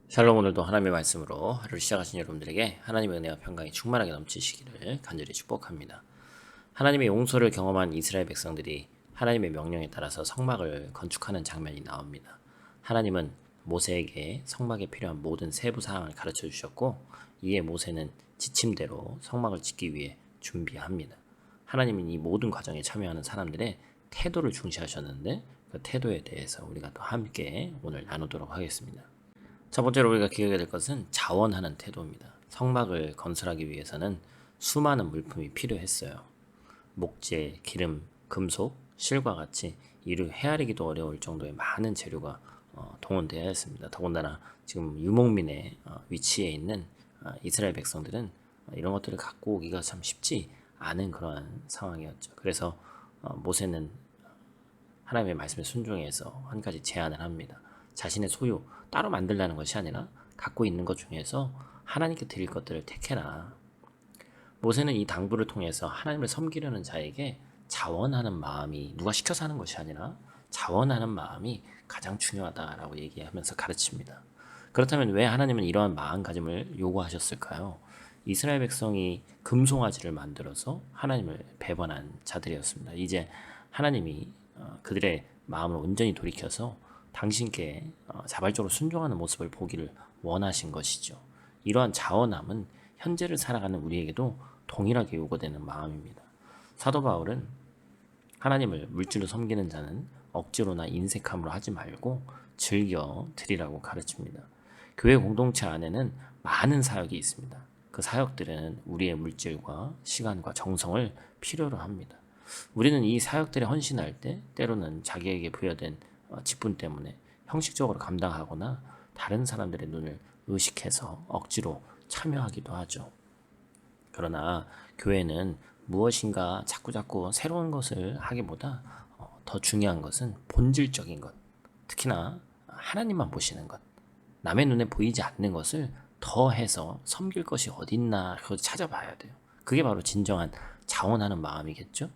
샬롬. 오늘도 하나님의 말씀으로 하루를 시작하신 여러분들에게 하나님의 은혜와 평강이 충만하게 넘치시기를 간절히 축복합니다. 하나님의 용서를 경험한 이스라엘 백성들이 하나님의 명령에 따라서 성막을 건축하는 장면이 나옵니다. 하나님은 모세에게 성막에 필요한 모든 세부 사항을 가르쳐 주셨고, 이에 모세는 지침대로 성막을 짓기 위해 준비합니다. 하나님은 이 모든 과정에 참여하는 사람들의 태도를 중시하셨는데, 그 태도에 대해서 우리가 또 함께 오늘 나누도록 하겠습니다. 첫 번째로 우리가 기억해야 될 것은 자원하는 태도입니다. 성막을 건설하기 위해서는 수많은 물품이 필요했어요. 목재, 기름, 금속, 실과 같이 이를 헤아리기도 어려울 정도의 많은 재료가 동원되어야 했습니다. 더군다나 지금 유목민의 위치에 있는 이스라엘 백성들은 이런 것들을 갖고 오기가 참 쉽지 않은 그러한 상황이었죠. 그래서 모세는 하나님의 말씀에 순종해서 한 가지 제안을 합니다. 자신의 소유 따로 만들라는 것이 아니라 갖고 있는 것 중에서 하나님께 드릴 것들을 택해라. 모세는 이 당부를 통해서 하나님을 섬기려는 자에게 자원하는 마음이 누가 시켜서 하는 것이 아니라 자원하는 마음이 가장 중요하다라고 얘기하면서 가르칩니다. 그렇다면 왜 하나님은 이러한 마음가짐을 요구하셨을까요? 이스라엘 백성이 금송아지를 만들어서 하나님을 배반한 자들이었습니다. 이제 하나님이 그들의 마음을 온전히 돌이켜서 당신께 자발적으로 순종하는 모습을 보기를 원하신 것이죠. 이러한 자원함은 현재를 살아가는 우리에게도 동일하게 요구되는 마음입니다. 사도 바울은 하나님을 물질로 섬기는 자는 억지로나 인색함으로 하지 말고 즐겨 드리라고 가르칩니다. 교회 공동체 안에는 많은 사역이 있습니다. 그 사역들은 우리의 물질과 시간과 정성을 필요로 합니다. 우리는 이 사역들에 헌신할 때 때로는 자기에게 부여된 직분 때문에 형식적으로 감당하거나 다른 사람들의 눈을 의식해서 억지로 참여하기도 하죠. 그러나 교회는 무엇인가 자꾸자꾸 새로운 것을 하기보다 더 중요한 것은 본질적인 것, 특히나 하나님만 보시는 것, 남의 눈에 보이지 않는 것을 더해서 섬길 것이 어딨나 그걸 찾아봐야 돼요. 그게 바로 진정한 자원하는 마음이겠죠.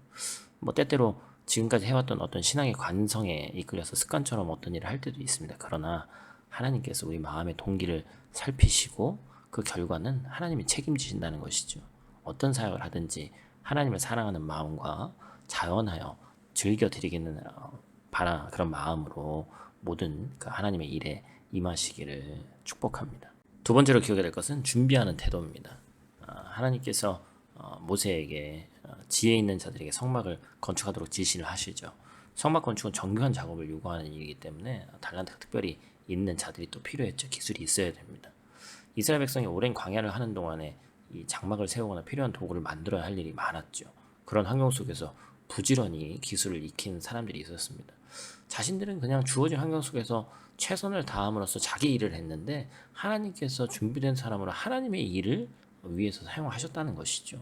뭐 때때로 지금까지 해왔던 어떤 신앙의 관성에 이끌려서 습관처럼 어떤 일을 할 때도 있습니다. 그러나 하나님께서 우리 마음의 동기를 살피시고 그 결과는 하나님이 책임지신다는 것이죠. 어떤 사역을 하든지 하나님을 사랑하는 마음과 자원하여 즐겨 드리기는 바라 그런 마음으로 모든 그 하나님의 일에 임하시기를 축복합니다. 두 번째로 기억해야 될 것은 준비하는 태도입니다. 하나님께서 모세에게 지혜 있는 자들에게 성막을 건축하도록 지시를 하시죠. 성막 건축은 정교한 작업을 요구하는 일이기 때문에 달란트가 특별히 있는 자들이 또 필요했죠. 기술이 있어야 됩니다. 이스라엘 백성이 오랜 광야를 하는 동안에 이 장막을 세우거나 필요한 도구를 만들어야 할 일이 많았죠. 그런 환경 속에서 부지런히 기술을 익힌 사람들이 있었습니다. 자신들은 그냥 주어진 환경 속에서 최선을 다함으로써 자기 일을 했는데 하나님께서 준비된 사람으로 하나님의 일을 위해서 사용하셨다는 것이죠.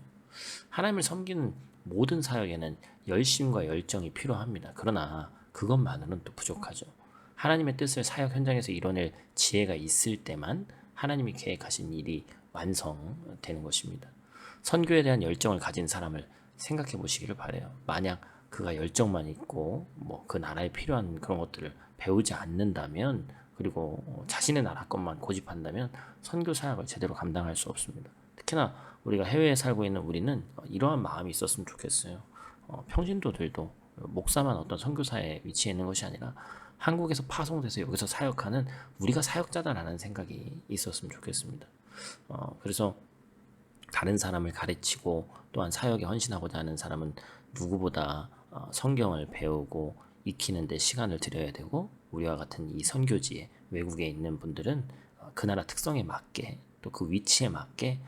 하나님을 섬기는 모든 사역에는 열심과 열정이 필요합니다. 그러나 그것만으로는 또 부족하죠. 하나님의 뜻을 사역 현장에서 이뤄낼 지혜가 있을 때만 하나님이 계획하신 일이 완성되는 것입니다. 선교에 대한 열정을 가진 사람을 생각해 보시기를 바라요. 만약 그가 열정만 있고 뭐 그 나라에 필요한 그런 것들을 배우지 않는다면, 그리고 자신의 나라 것만 고집한다면 선교 사역을 제대로 감당할 수 없습니다. 특히나 우리가 해외에 살고 있는 우리는 이러한 마음이 있었으면 좋겠어요. 평신도들도 목사만 어떤 선교사에 위치해 있는 것이 아니라 한국에서 파송돼서 여기서 사역하는 우리가 사역자다라는 생각이 있었으면 좋겠습니다. 그래서 다른 사람을 가르치고 또한 사역에 헌신하고자 하는 사람은 누구보다 성경을 배우고 익히는 데 시간을 들여야 되고, 우리와 같은 이 선교지에 외국에 있는 분들은 그 나라 특성에 맞게 또 그 위치에 맞게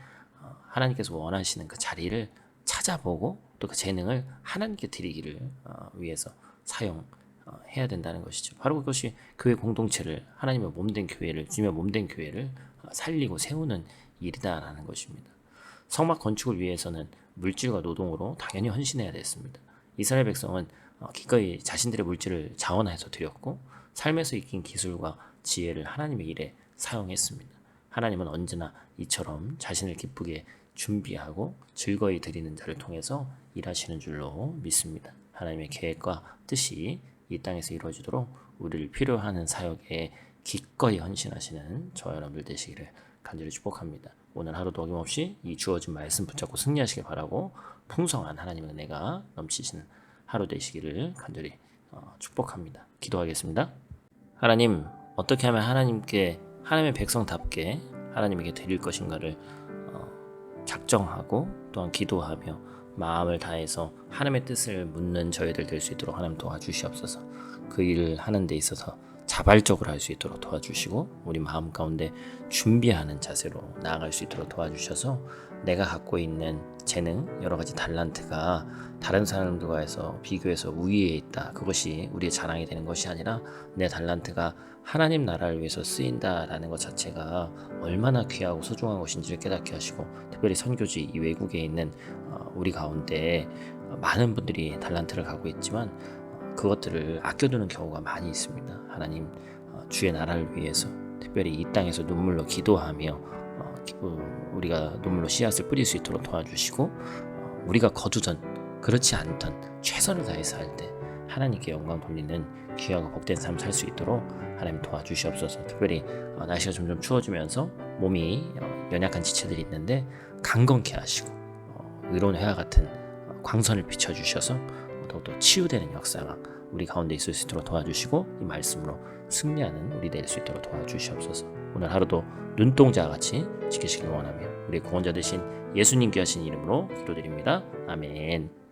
하나님께서 원하시는 그 자리를 찾아보고 또 그 재능을 하나님께 드리기를 위해서 사용해야 된다는 것이죠. 바로 그것이 교회 공동체를, 하나님의 몸된 교회를, 주님의 몸된 교회를 살리고 세우는 일이다라는 것입니다. 성막 건축을 위해서는 물질과 노동으로 당연히 헌신해야 됐습니다. 이스라엘 백성은 기꺼이 자신들의 물질을 자원해서 드렸고, 삶에서 익힌 기술과 지혜를 하나님의 일에 사용했습니다. 하나님은 언제나 이처럼 자신을 기쁘게 준비하고 즐거이 드리는 자를 통해서 일하시는 줄로 믿습니다. 하나님의 계획과 뜻이 이 땅에서 이루어지도록 우리를 필요로 하는 사역에 기꺼이 헌신하시는 저와 여러분들 되시기를 간절히 축복합니다. 오늘 하루도 어김없이 이 주어진 말씀 붙잡고 승리하시길 바라고 풍성한 하나님의 은혜가 넘치시는 하루 되시기를 간절히 축복합니다. 기도하겠습니다. 하나님, 어떻게 하면 하나님의 백성답게 하나님에게 드릴 것인가를 작정하고 또한 기도하며 마음을 다해서 하나님의 뜻을 묻는 저희들 될 수 있도록 하나님 도와주시옵소서. 그 일을 하는 데 있어서 자발적으로 할 수 있도록 도와주시고 우리 마음 가운데 준비하는 자세로 나아갈 수 있도록 도와주셔서 내가 갖고 있는 재능, 여러 가지 달란트가 다른 사람들과에서 비교해서 우위에 있다. 그것이 우리의 자랑이 되는 것이 아니라 내 달란트가 하나님 나라를 위해서 쓰인다라는 것 자체가 얼마나 귀하고 소중한 것인지를 깨닫게 하시고, 특별히 선교지 이 외국에 있는 우리 가운데 많은 분들이 달란트를 갖고 있지만 그것들을 아껴두는 경우가 많이 있습니다. 하나님, 주의 나라를 위해서 특별히 이 땅에서 눈물로 기도하며 우리가 눈물로 씨앗을 뿌릴 수 있도록 도와주시고, 우리가 거두던 그렇지 않던 최선을 다해서 할 때 하나님께 영광 돌리는 귀하고 복된 삶 살 수 있도록 하나님 도와주시옵소서. 특별히 날씨가 점점 추워지면서 몸이 연약한 지체들이 있는데 강건케 하시고 의로운 해와 같은 광선을 비춰주셔서 더욱더 치유되는 역사가 우리 가운데 있을 수 있도록 도와주시고 이 말씀으로 승리하는 우리 될 수 있도록 도와주시옵소서. 오늘 하루도 눈동자와 같이 지키시길 원하며 우리 구원자 되신 예수님 귀하신 이름으로 기도드립니다. 아멘.